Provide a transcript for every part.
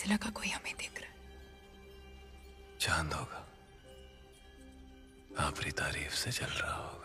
कैसे लगा कोई हमें देख रहा है? चांद होगा, आपकी तारीफ से जल रहा होगा।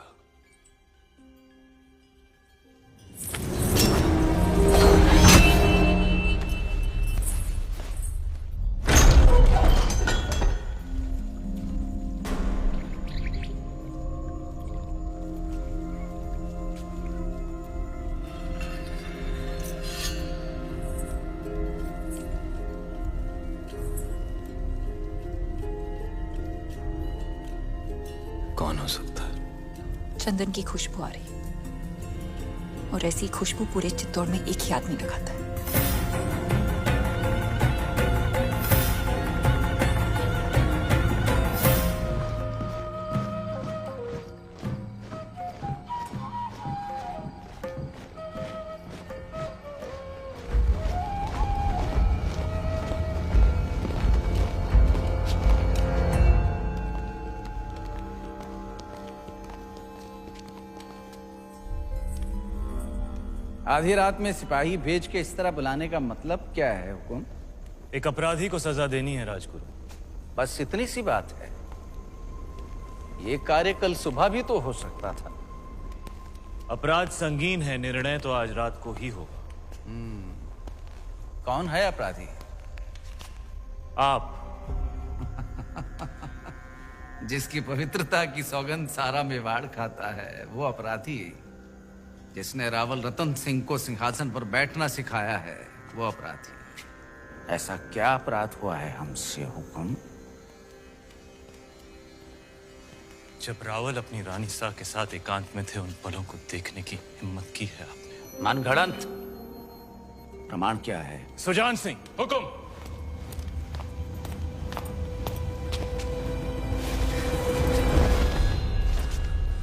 कौन हो सकता है? चंदन की खुशबू आ रही, और ऐसी खुशबू पूरे चित्तौड़ में एक ही आदमी लगाता है। आधी रात में सिपाही भेज के इस तरह बुलाने का मतलब क्या है हुकुम? एक अपराधी को सजा देनी है राजगुरु। बस इतनी सी बात है। ये कार्य कल सुबह भी तो हो सकता था। अपराध संगीन है, निर्णय तो आज रात को ही होगा। कौन है अपराधी? आप। जिसकी पवित्रता की सौगंध सारा मेवाड़ खाता है वो अपराधी। जिसने रावल रतन सिंह को सिंहासन पर बैठना सिखाया है वो अपराधी। ऐसा क्या अपराध हुआ है हमसे हुकुम? जब रावल अपनी रानी सा के साथ एकांत में थे, उन पलों को देखने की हिम्मत की है आपने। मनगढ़ंत प्रमाण क्या है? सुजान सिंह, हुकुम।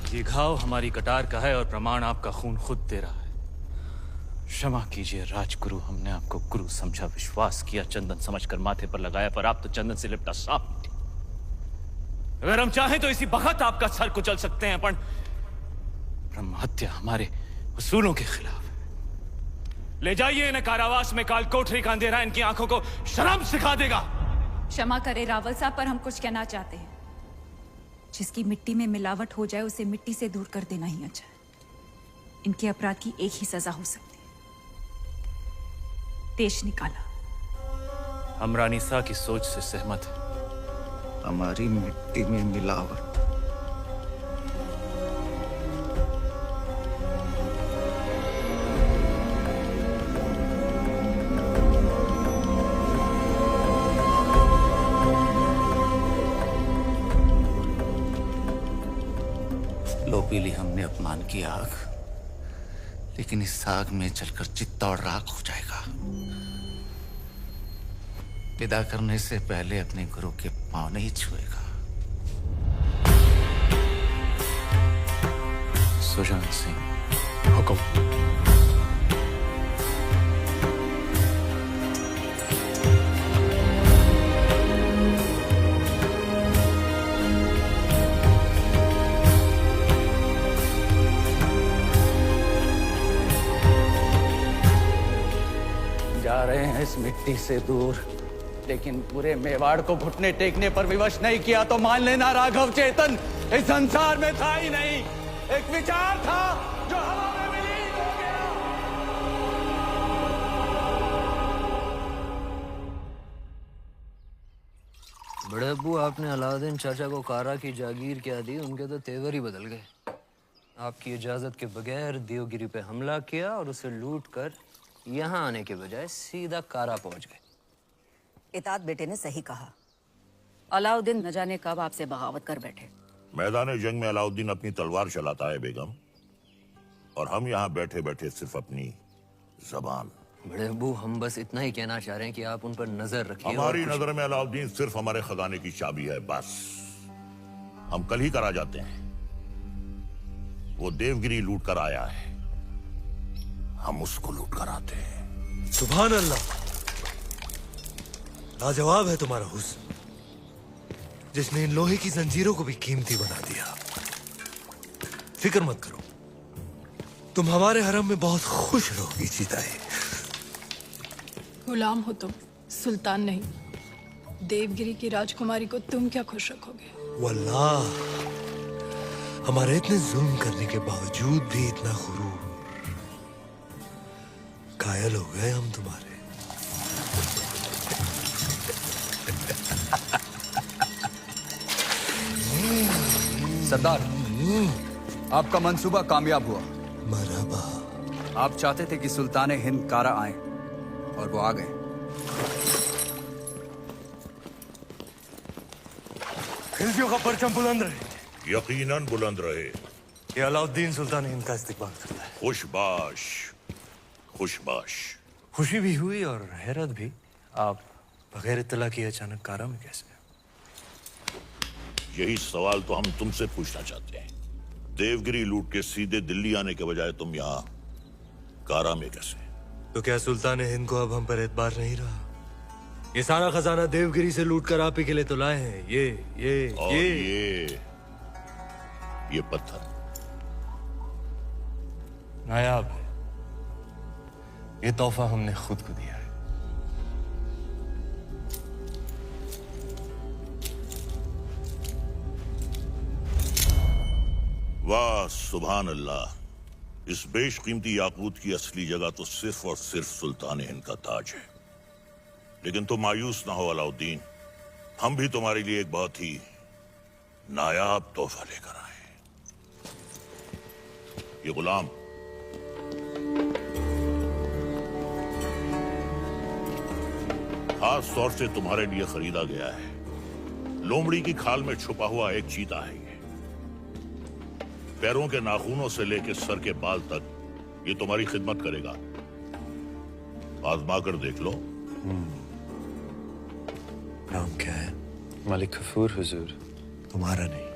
ये घाव हमारी कटार का है और प्रमाण आपका खून खुद दे रहा है। क्षमा कीजिए राजगुरु, हमने आपको गुरु समझा, विश्वास किया, चंदन समझकर माथे पर लगाया, पर आप तो चंदन से लिपटा सांप निकले। अगर हम चाहें तो इसी बखत आपका सर कुचल सकते हैं, पर ब्रह्म हत्या हमारे उसूलों के खिलाफ है। ले जाइए इन्हें कारावास में, काल कोठरी का अंधेरा इनकी आंखों को शर्म सिखा देगा। क्षमा करे रावल साहब, पर हम कुछ कहना चाहते हैं। जिसकी मिट्टी में मिलावट हो जाए उसे मिट्टी से दूर कर देना ही अच्छा है। इनके अपराध की एक ही सजा हो सकती है, देश निकाला। हम रानी सा की सोच से सहमत हैं। हमारी मिट्टी में मिलावट। लो पी ली हमने अपमान की आग, लेकिन इस आग में जलकर चित्तौड़ राख हो जाएगा। विदा करने से पहले अपने गुरु के पांव नहीं छुएगा। सुजान सिंह, हुकुम। जा रहे हैं इस मिट्टी से दूर, लेकिन पूरे मेवाड़ को घुटने टेकने पर विवश नहीं किया तो मान लेना राघव चेतन इस संसार में था ही नहीं। एक विचार था जो हवा में विलीन हो गया। बड़े अब्बू, आपने अलाउद्दीन चाचा को कारा की जागीर क्या दी? उनके तो तेवर ही बदल गए। आपकी इजाजत के बगैर देवगिरी पे हमला किया और उसे लूट कर यहाँ आने के बजाय सीधा कारा पहुंच गए। इतात बेटे ने सही कहा। अलाउद्दीन न जाने कब आपसे बगावत कर बैठे। मैदान जंग में अलाउद्दीन अपनी तलवार चलाता है बेगम, और हम यहाँ बैठे बैठे सिर्फ अपनी जबान। बड़े अब्बू, हम बस इतना ही कहना चाह रहे हैं कि आप उन पर नजर रखिए। हमारी नजर में अलाउद्दीन सिर्फ हमारे खजाने की चाबी है, बस। हम कल ही करा जाते हैं। वो देवगिरी लूट कर आया है, हम उसको लूट कर आते हैं। सुभान अल्लाह, लाजवाब है तुम्हारा हुस्न, जिसने इन लोहे की जंजीरों को भी कीमती बना दिया। फिक्र मत करो, तुम हमारे हरम में बहुत खुश रहोगी जीताए। गुलाम हो तुम, सुल्तान नहीं, देवगिरी की राजकुमारी को तुम क्या खुश रखोगे? वल्लाह, हमारे इतने जुल्म करने के बावजूद भी इतना गुरूर। कायल हो गए हम तुम्हारे। सरदार, आपका मंसूबा कामयाब हुआ। मरहबा। आप चाहते थे कि सुल्तान हिंद कारा आए और वो आ गए। खिलजियों का परचम बुलंद रहे। यकीनन बुलंद रहे। ये अलाउद्दीन सुल्तान हिंद का इस्तिकबाल करता है। खुशबाश, खुशबाश। खुशी भी हुई और हैरत भी। आप बगैर इत्तला किए अचानक कारा में कैसे? यही सवाल तो हम तुमसे पूछना चाहते हैं। देवगिरी लूट के सीधे दिल्ली आने के बजाय तुम यहाँ कारा में कैसे? तो क्या सुल्तान हिंद को अब हम पर एतबार नहीं रहा? ये सारा खजाना देवगिरी से लूट कर आप ही के लिए तो लाए हैं। ये पत्थर नायाब है। ये तोहफा हमने खुद को दिया है। वाह सुभान अल्लाह। इस बेशकीमती याकूत की असली जगह तो सिर्फ और सिर्फ सुल्तान हिंद का ताज है। लेकिन तुम मायूस ना हो अलाउद्दीन, हम भी तुम्हारे लिए एक बहुत ही नायाब तोहफा लेकर आए। ये गुलाम खास तौर से तुम्हारे लिए खरीदा गया है। लोमड़ी की खाल में छुपा हुआ एक चीता है। ये पैरों के नाखूनों से लेकर सर के बाल तक ये तुम्हारी खिदमत करेगा। आजमा कर देख लो। नाम क्या है? मलिक गफूर हुजूर। तुम्हारा नहीं,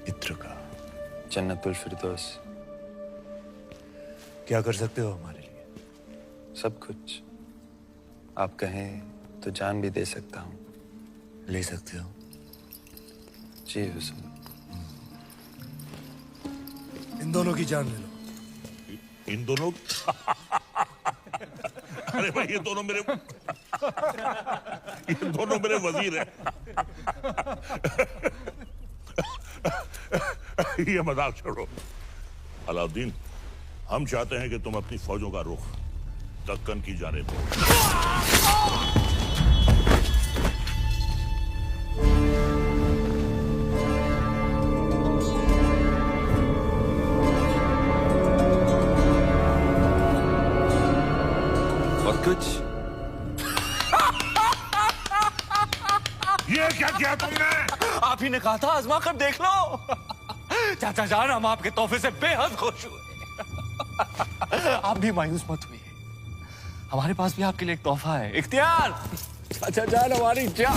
इत्र का। जन्नतुल फिरदौस। क्या कर सकते हो हमारे लिए? सब कुछ। आप कहें तो जान भी दे सकता हूँ। ले सकते हो? जी हुजूर। इन दोनों की जान ले लो। इन दोनों अरे भाई ये दोनों मेरे वजीर हैं। ये मजाक छोड़ो। अलाउद्दीन, हम चाहते हैं कि तुम अपनी फौजों का रुख दक्कन की जानिब करो। कुछ ये क्या किया तुमने? आप ही ने कहा था आजमा कर देख लो। चाचा जान, हम आपके तोहफे से बेहद खुश हुए। आप भी मायूस मत हुए। हमारे पास भी आपके लिए एक तोहफा है। इख्तियार, चाचा जान हमारी जान।